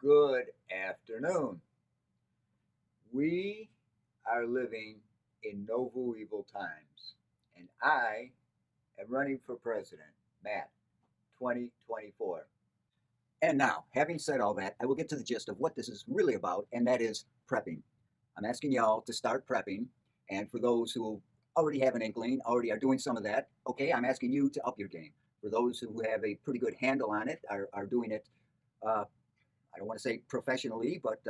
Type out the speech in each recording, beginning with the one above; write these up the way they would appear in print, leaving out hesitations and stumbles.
Good afternoon. We are living in Novueval Times, and I am running for president, Matt, 2024. And now, having said all that, I will get to the gist of what this is really about, and that is prepping. I'm asking y'all to start prepping, and for those who already have an inkling, already are doing some of that, okay, I'm asking you to up your game. For those who have a pretty good handle on it, are doing it uh, I don't want to say professionally, but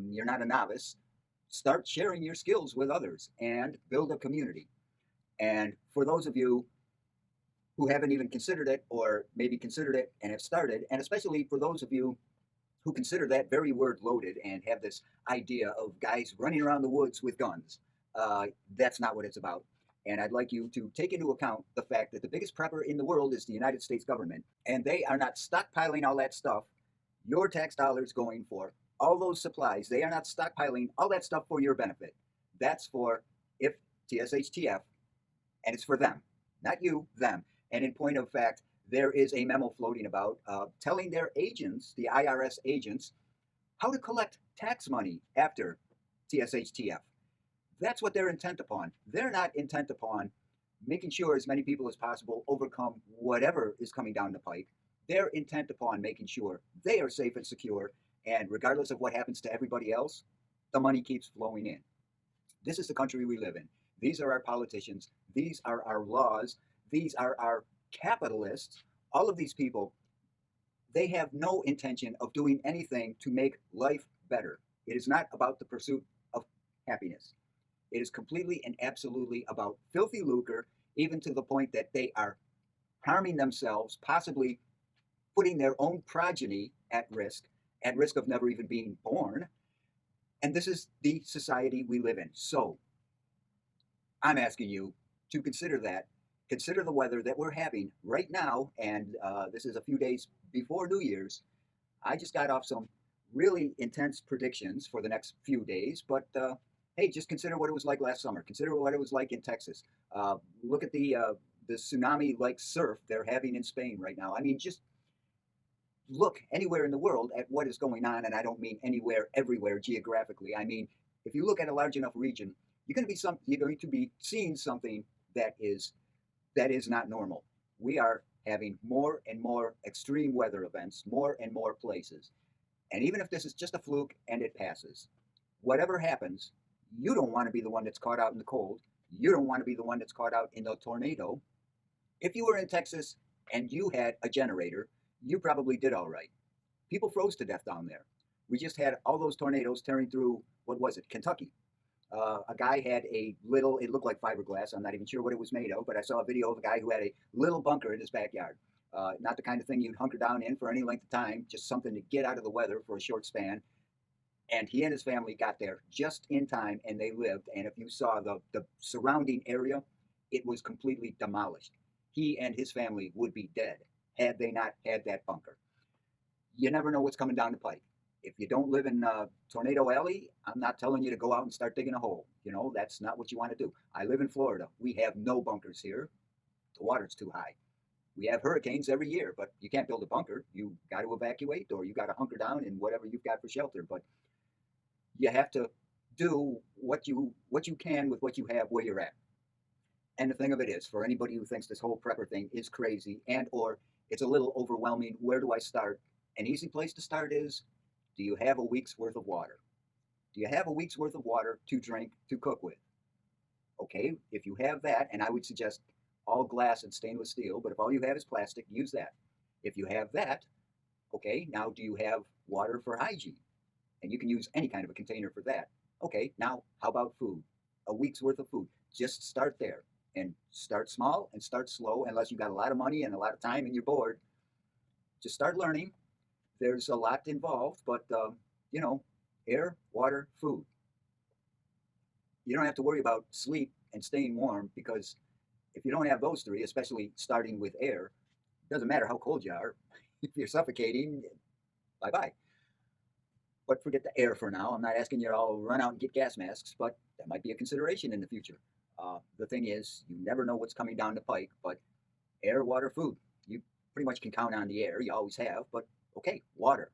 you're not a novice. Start sharing your skills with others and build a community. And for those of you who haven't even considered it or maybe considered it and have started, and especially for those of you who consider that very word loaded and have this idea of guys running around the woods with guns, that's not what it's about. And I'd like you to take into account the fact that the biggest prepper in the world is the United States government, and they are not stockpiling all that stuff your tax dollars going for all those supplies. They are not stockpiling all that stuff for your benefit. That's for if TSHTF, and it's for them, not you, them. And in point of fact, there is a memo floating about telling their agents, the IRS agents, how to collect tax money after TSHTF. That's what they're intent upon. They're not intent upon making sure as many people as possible overcome whatever is coming down the pike. They're intent upon making sure they are safe and secure. And regardless of what happens to everybody else, the money keeps flowing in. This is the country we live in. These are our politicians. These are our laws. These are our capitalists. All of these people, they have no intention of doing anything to make life better. It is not about the pursuit of happiness. It is completely and absolutely about filthy lucre, even to the point that they are harming themselves, possibly putting their own progeny at risk of never even being born. And this is the society we live in. So I'm asking you to consider that. Consider the weather that we're having right now. And this is a few days before New Year's. I just got off some really intense predictions for the next few days. But hey, just consider what it was like last summer. Consider what it was like in Texas. Look at the tsunami like surf they're having in Spain right now. I mean, just look anywhere in the world at what is going on, and I don't mean anywhere, everywhere geographically. I mean, if you look at a large enough region, you're going to be seeing something that is not normal. We are having more and more extreme weather events, more and more places. And even if this is just a fluke and it passes, whatever happens, you don't want to be the one that's caught out in the cold. You don't want to be the one that's caught out in the tornado. If you were in Texas and you had a generator, you probably did all right. People froze to death down there. We just had all those tornadoes tearing through, what was it, Kentucky. A guy had a little, it looked like fiberglass. I'm not even sure what it was made of, but I saw a video of a guy who had a little bunker in his backyard. Not the kind of thing you'd hunker down in for any length of time, just something to get out of the weather for a short span. And he and his family got there just in time and they lived. And if you saw the surrounding area, it was completely demolished. He and his family would be dead had they not had that bunker. You never know what's coming down the pike. If you don't live in Tornado Alley, I'm not telling you to go out and start digging a hole. You know, that's not what you want to do. I live in Florida. We have no bunkers here. The water's too high. We have hurricanes every year, but you can't build a bunker. You got to evacuate or you got to hunker down in whatever you've got for shelter. But you have to do what you can with what you have where you're at. And the thing of it is, for anybody who thinks this whole prepper thing is crazy and or it's a little overwhelming, where do I start? An easy place to start is, do you have a week's worth of water? Do you have a week's worth of water to drink, to cook with? Okay, if you have that, and I would suggest all glass and stainless steel, but if all you have is plastic, use that. If you have that, okay, now do you have water for hygiene? And you can use any kind of a container for that. Okay, now how about food? A week's worth of food. Just start there and start small and start slow, unless you've got a lot of money and a lot of time and you're bored. Just start learning. There's a lot involved, but you know, air, water, food. You don't have to worry about sleep and staying warm because if you don't have those three, especially starting with air, it doesn't matter how cold you are. If you're suffocating, bye bye. But forget the air for now. I'm not asking you to all run out and get gas masks, but that might be a consideration in the future. The thing is, you never know what's coming down the pike, but air, water, food. You pretty much can count on the air. You always have, but okay, water,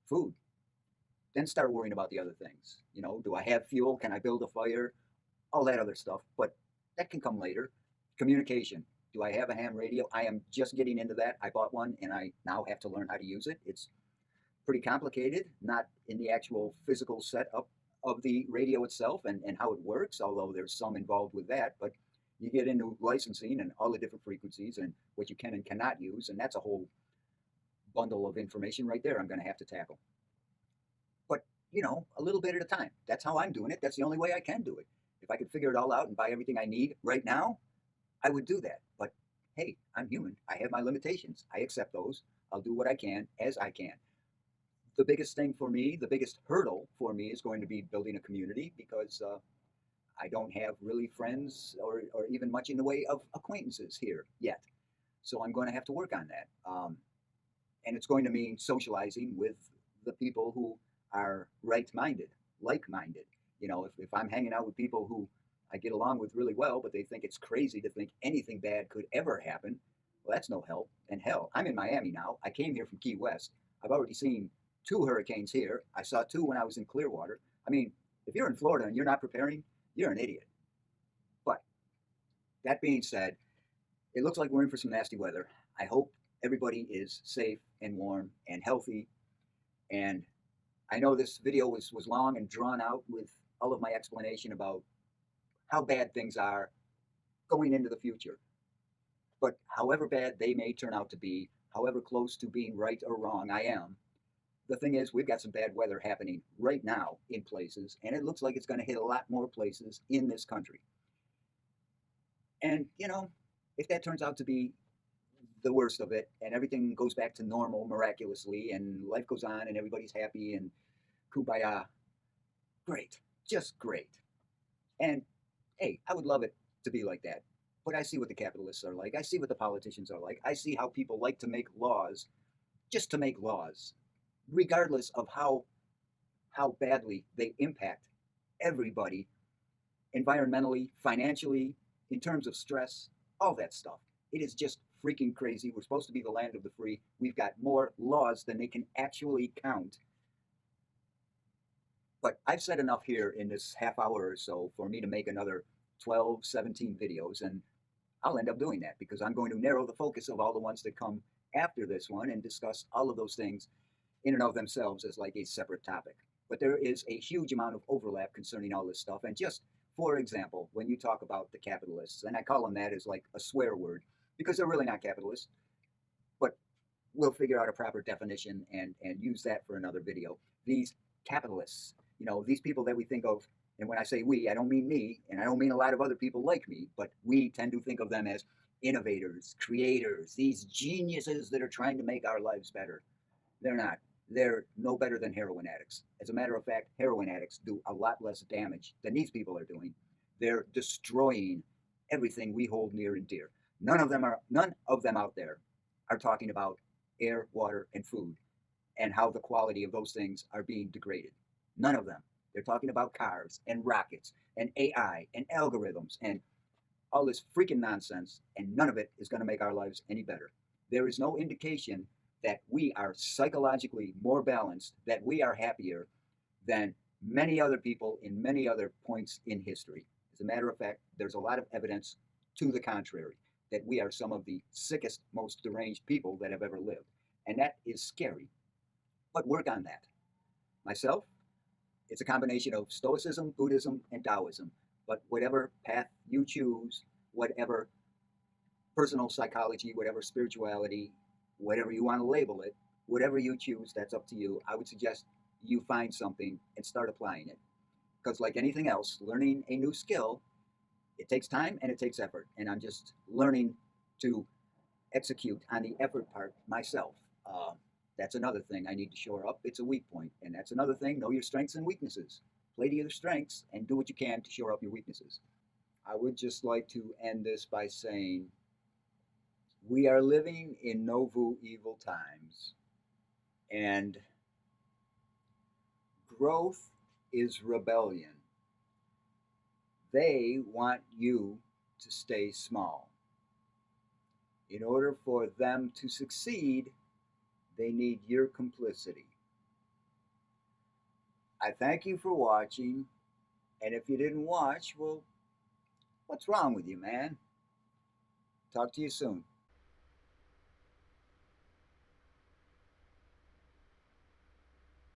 food. then start worrying about the other things. You know, do I have fuel? Can I build a fire? All that other stuff. But that can come later. Communication. Do I have a ham radio? I am just getting into that. I bought one and I now have to learn how to use it. It's pretty complicated, not in the actual physical setup of the radio itself and how it works, although there's some involved with that. But you get into licensing and all the different frequencies and what you can and cannot use, and that's a whole bundle of information right there I'm going to have to tackle. But, you know, a little bit at a time. That's how I'm doing it. That's the only way I can do it. If I could figure it all out and buy everything I need right now, I would do that. But hey, I'm human. I have my limitations. I accept those. I'll do what I can as I can. The biggest thing for me, the biggest hurdle for me is going to be building a community because I don't have really friends or even much in the way of acquaintances here yet. So I'm going to have to work on that. And it's going to mean socializing with the people who are right minded, like minded. You know, if I'm hanging out with people who I get along with really well, but they think it's crazy to think anything bad could ever happen, well, that's no help. And hell, I'm in Miami now. I came here from Key West. I've already seen 2 hurricanes here. I saw 2 when I was in Clearwater. I mean, if you're in Florida and you're not preparing, you're an idiot. But that being said, it looks like we're in for some nasty weather. I hope everybody is safe and warm and healthy. And I know this video was long and drawn out with all of my explanation about how bad things are going into the future. But however bad they may turn out to be, however close to being right or wrong I am, the thing is, we've got some bad weather happening right now in places, and it looks like it's going to hit a lot more places in this country. And, you know, if that turns out to be the worst of it and everything goes back to normal miraculously and life goes on and everybody's happy and kumbaya, great, just great. And hey, I would love it to be like that. But I see what the capitalists are like. I see what the politicians are like. I see how people like to make laws just to make laws, regardless of how badly they impact everybody environmentally, financially, in terms of stress, all that stuff. It is just freaking crazy. We're supposed to be the land of the free. We've got more laws than they can actually count. But I've said enough here in this half hour or so for me to make another 12, 17 videos, and I'll end up doing that because I'm going to narrow the focus of all the ones that come after this one and discuss all of those things in and of themselves as like a separate topic. But there is a huge amount of overlap concerning all this stuff. And just for example, when you talk about the capitalists, and I call them that as like a swear word because they're really not capitalists, but we'll figure out a proper definition and use that for another video. These capitalists, you know, these people that we think of, and when I say we, I don't mean me, and I don't mean a lot of other people like me, but we tend to think of them as innovators, creators, these geniuses that are trying to make our lives better. They're not. They're no better than heroin addicts. As a matter of fact, heroin addicts do a lot less damage than these people are doing. They're destroying everything we hold near and dear. None of them out there are talking about air, water, and food and how the quality of those things are being degraded. None of them. They're talking about cars and rockets and AI and algorithms and all this freaking nonsense, and none of it is going to make our lives any better. There is no indication that we are psychologically more balanced, that we are happier than many other people in many other points in history. As a matter of fact, there's a lot of evidence to the contrary, that we are some of the sickest, most deranged people that have ever lived. And that is scary. But work on that. Myself, it's a combination of Stoicism, Buddhism, and Taoism. But whatever path you choose, whatever personal psychology, whatever spirituality, whatever you want to label it, whatever you choose, that's up to you. I would suggest you find something and start applying it. Because like anything else, learning a new skill, it takes time and it takes effort. And I'm just learning to execute on the effort part myself. That's another thing I need to shore up. It's a weak point. And that's another thing, know your strengths and weaknesses. Play to your strengths and do what you can to shore up your weaknesses. I would just like to end this by saying, we are living in Novueval times, and growth is rebellion. They want you to stay small. In order for them to succeed, they need your complicity. I thank you for watching. And if you didn't watch, well, what's wrong with you, man? Talk to you soon.